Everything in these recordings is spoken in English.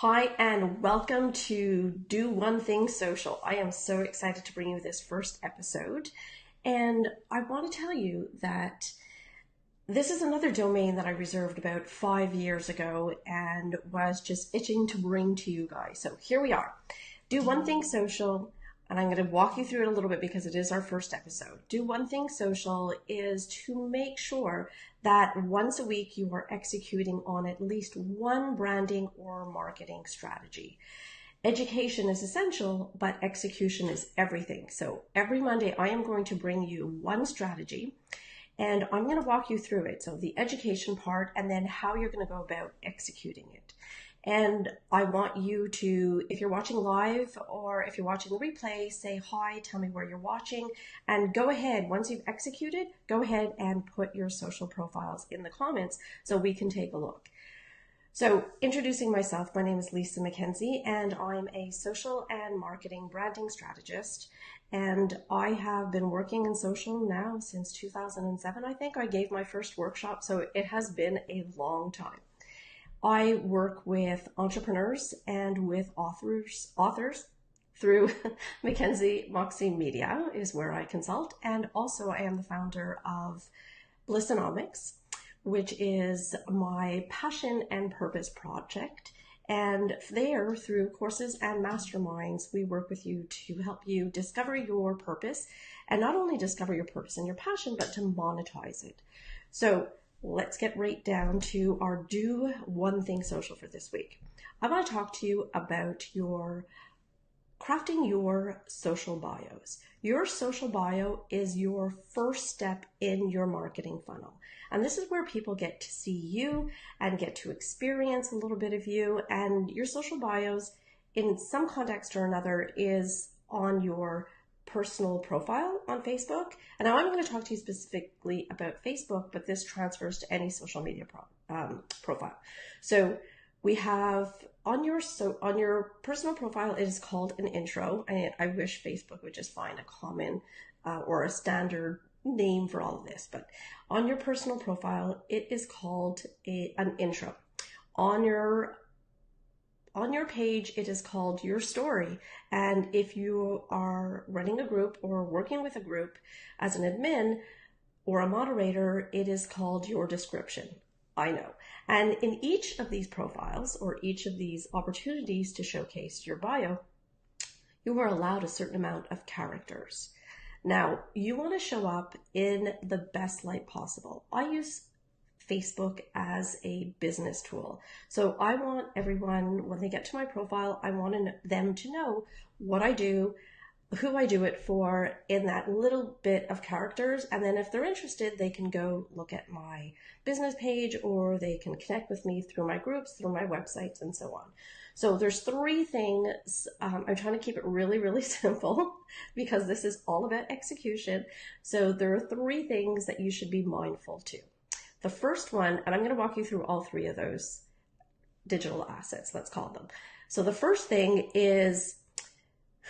Hi, and welcome to Do One Thing Social. I am so excited to bring you this first episode. And I want to tell you that this is another domain that I reserved about 5 years ago and was just itching to bring to you guys. So here we are. Do One Thing Social, and I'm going to walk you through it a little bit because it is our first episode. Do One Thing Social is to make sure that once a week you are executing on at least one branding or marketing strategy. Education is essential, but execution is everything. So every Monday, I am going to bring you one strategy and I'm going to walk you through it. So the education part and then how you're going to go about executing it. And I want you to, if you're watching live or if you're watching the replay, say hi, tell me where you're watching, and go ahead, once you've executed, go ahead and put your social profiles in the comments so we can take a look. So introducing myself, my name is Lisa McKenzie and I'm a social and marketing branding strategist. And I have been working in social now since 2007, I think. I gave my first workshop, so it has been a long time. I work with entrepreneurs and with authors through Mackenzie Moxie Media is where I consult. And also I am the founder of Blissonomics, which is my passion and purpose project. And there, through courses and masterminds, we work with you to help you discover your purpose, and not only discover your purpose and your passion, but to monetize it. So let's get right down to our Do One Thing Social for this week. I want to talk to you about crafting your social bios. Your social bio is your first step in your marketing funnel. And this is where people get to see you and get to experience a little bit of you. And your social bios, in some context or another, is on your personal profile on Facebook. And now I'm going to talk to you specifically about Facebook, but this transfers to any social media profile. So we have on your personal profile, it is called an intro. And I wish Facebook would just find a common or a standard name for all of this. But on your personal profile, it is called an intro. On your page, it is called your story. And if you are running a group or working with a group as an admin or a moderator, it is called your description. I know. And in each of these profiles or each of these opportunities to showcase your bio, you are allowed a certain amount of characters. Now, you want to show up in the best light possible. I use Facebook as a business tool. So I want everyone, when they get to my profile, I want them to know what I do, who I do it for in that little bit of characters. And then if they're interested, they can go look at my business page or they can connect with me through my groups, through my websites, and so on. So there's three things. I'm trying to keep it really, really simple because this is all about execution. So there are three things that you should be mindful to. The first one, and I'm going to walk you through all three of those digital assets, let's call them. So the first thing is,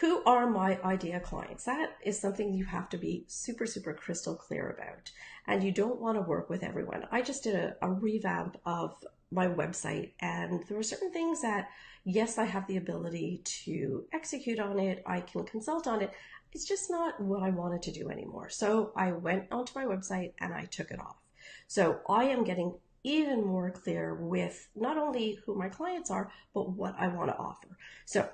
who are my ideal clients? That is something you have to be super, super crystal clear about. And you don't want to work with everyone. I just did a revamp of my website, and there were certain things that, yes, I have the ability to execute on it. I can consult on it. It's just not what I wanted to do anymore. So I went onto my website and I took it off. So I am getting even more clear with not only who my clients are, but what I want to offer. So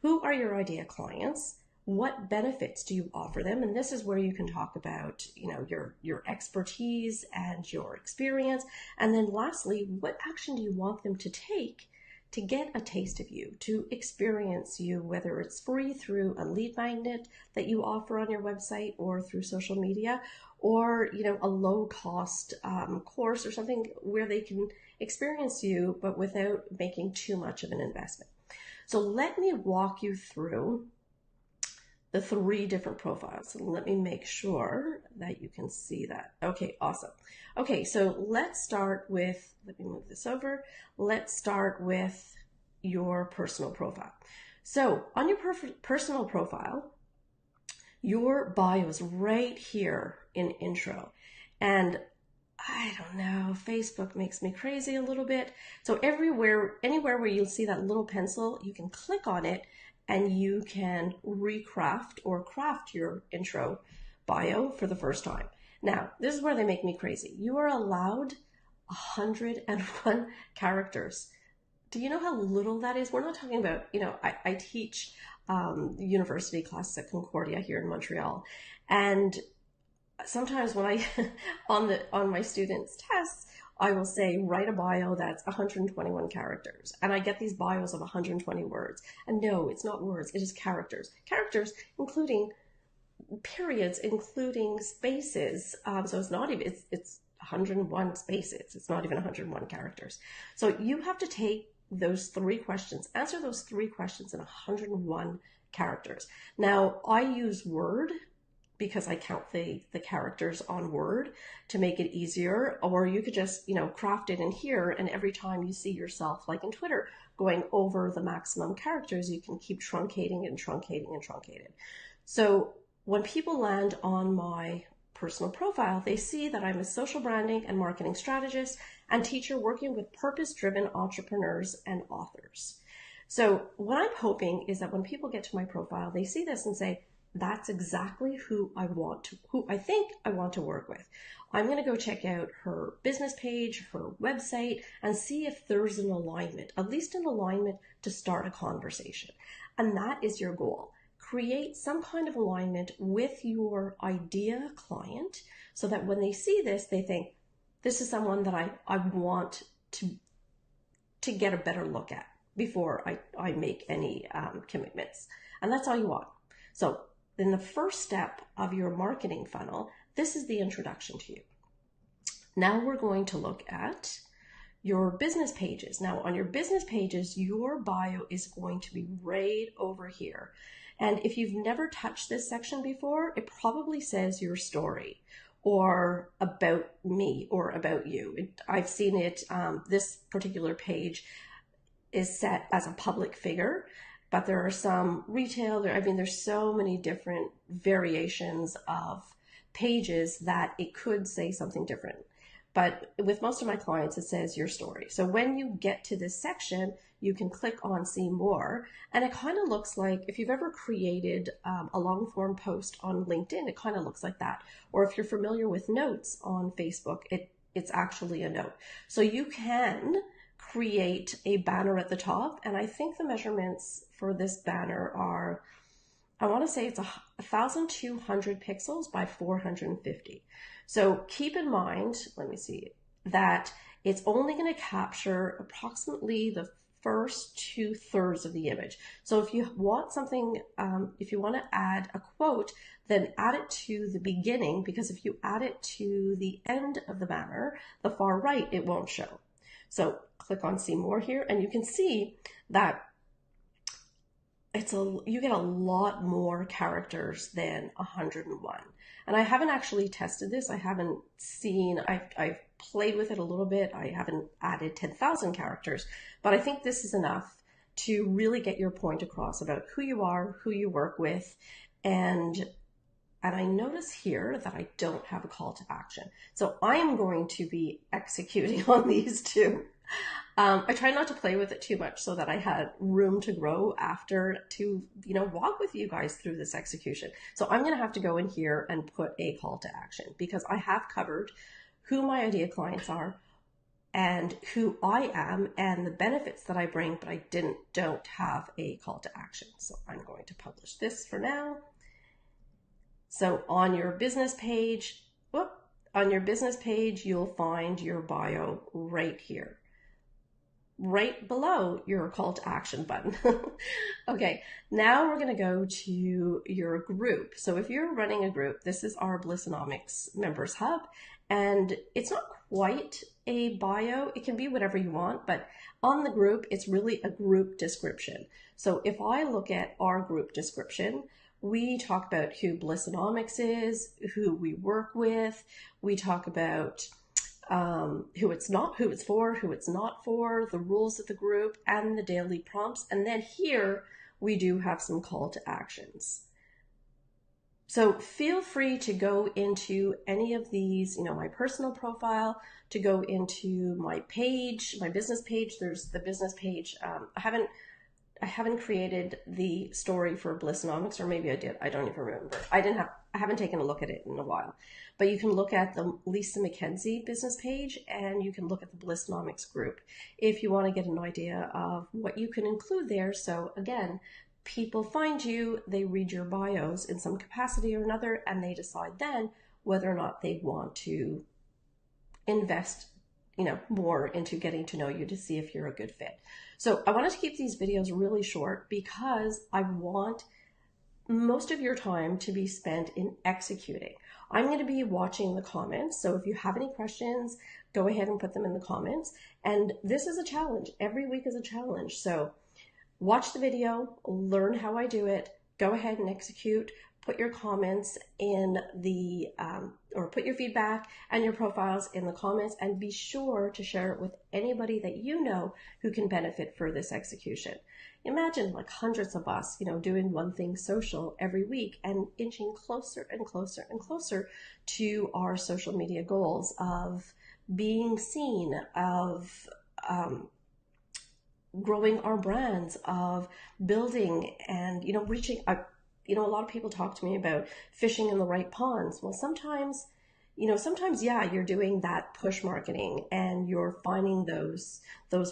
who are your ideal clients? What benefits do you offer them? And this is where you can talk about, your expertise and your experience. And then lastly, what action do you want them to take to get a taste of you, to experience you, whether it's free through a lead magnet that you offer on your website or through social media, or a low cost course or something where they can experience you, but without making too much of an investment. So let me walk you through the three different profiles. And let me make sure that you can see that. Okay, awesome. Okay, so let's start with, let me move this over. Let's start with your personal profile. So on your personal profile, your bio is right here in intro. And I don't know, Facebook makes me crazy a little bit. So anywhere where you'll see that little pencil, you can click on it and you can recraft or craft your intro bio for the first time. Now, this is where they make me crazy. You are allowed 101 characters. Do you know how little that is? We're not talking about, I teach university classes at Concordia here in Montreal. And sometimes when I on my students' tests, I will say write a bio that's 121 characters, and I get these bios of 120 words. And no, it's not words; it is characters. Characters, including periods, including spaces. So it's not even it's 101 spaces. It's not even 101 characters. So you have to take those three questions, answer those three questions in 101 characters. Now I use Word because I count the characters on Word to make it easier. Or you could just, craft it in here, and every time you see yourself, like in Twitter, going over the maximum characters, you can keep truncating and truncating and truncating. So when people land on my personal profile, they see that I'm a social branding and marketing strategist and teacher working with purpose-driven entrepreneurs and authors. So what I'm hoping is that when people get to my profile, they see this and say, that's exactly who I think I want to work with. I'm going to go check out her business page, her website, and see if there's an alignment, at least an alignment to start a conversation. And that is your goal. Create some kind of alignment with your idea client so that when they see this, they think, this is someone that I want to get a better look at before I make any commitments. And that's all you want. So then the first step of your marketing funnel, this is the introduction to you. Now we're going to look at your business pages. Now on your business pages, your bio is going to be right over here. And if you've never touched this section before, it probably says your story or about me or about you. I've seen it, this particular page is set as a public figure, but there are some retail, there's so many different variations of pages that it could say something different. But with most of my clients, it says your story. So when you get to this section, you can click on see more. And it kind of looks like, if you've ever created a long form post on LinkedIn, it kind of looks like that. Or if you're familiar with notes on Facebook, it's actually a note. So you can create a banner at the top. And I think the measurements for this banner are, I want to say it's 1,200 pixels by 450. So keep in mind, let me see, that it's only going to capture approximately the first 2/3 of the image. So if you want something, if you want to add a quote, then add it to the beginning, because if you add it to the end of the banner, the far right, it won't show. So click on see more here, and you can see that you get a lot more characters than 101. And I haven't actually tested this. I haven't seen, I've played with it a little bit. I haven't added 10,000 characters, but I think this is enough to really get your point across about who you are, who you work with. And I notice here that I don't have a call to action. So I am going to be executing on these two. I try not to play with it too much so that I had room to grow after to, walk with you guys through this execution. So I'm going to have to go in here and put a call to action, because I have covered who my ideal clients are and who I am and the benefits that I bring, but I don't have a call to action. So I'm going to publish this for now. So on your business page, you'll find your bio right here, right below your call to action button. Okay, now we're going to go to your group. So if you're running a group, this is our Blissonomics Members Hub, and it's not quite a bio. It can be whatever you want, but on the group, it's really a group description. So if I look at our group description, we talk about who Blissonomics is, who we work with. We talk about who it's for, who it's not for, the rules of the group, and the daily prompts. And then here we do have some call to actions. So feel free to go into any of these, my personal profile, to go into my page, my business page. There's the business page. I haven't created the story for Blissonomics, or maybe I did. I don't even remember. I haven't taken a look at it in a while. But you can look at the Lisa McKenzie business page, and you can look at the Blissonomics group if you want to get an idea of what you can include there. So again, people find you, they read your bios in some capacity or another, and they decide then whether or not they want to invest more into getting to know you to see if you're a good fit. So I wanted to keep these videos really short because I want most of your time to be spent in executing. I'm going to be watching the comments, so if you have any questions, go ahead and put them in the comments. And this is a challenge. Every week is a challenge. So watch the video, learn how I do it, go ahead and execute, put your comments in the, or put your feedback and your profiles in the comments, and be sure to share it with anybody that you know who can benefit for this execution. Imagine like hundreds of us, doing One Thing Social every week and inching closer and closer and closer to our social media goals of being seen, of growing our brands, of building and, reaching. A lot of people talk to me about fishing in the right ponds. Well, sometimes, yeah, you're doing that push marketing and you're finding those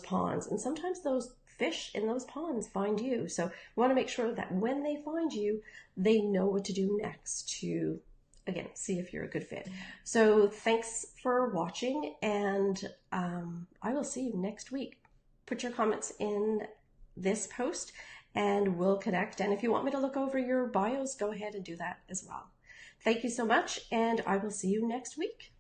ponds. And sometimes those fish in those ponds find you. So we want to make sure that when they find you, they know what to do next to, again, see if you're a good fit. So thanks for watching, and I will see you next week. Put your comments in this post and we'll connect. And if you want me to look over your bios, go ahead and do that as well. Thank you so much, and I will see you next week.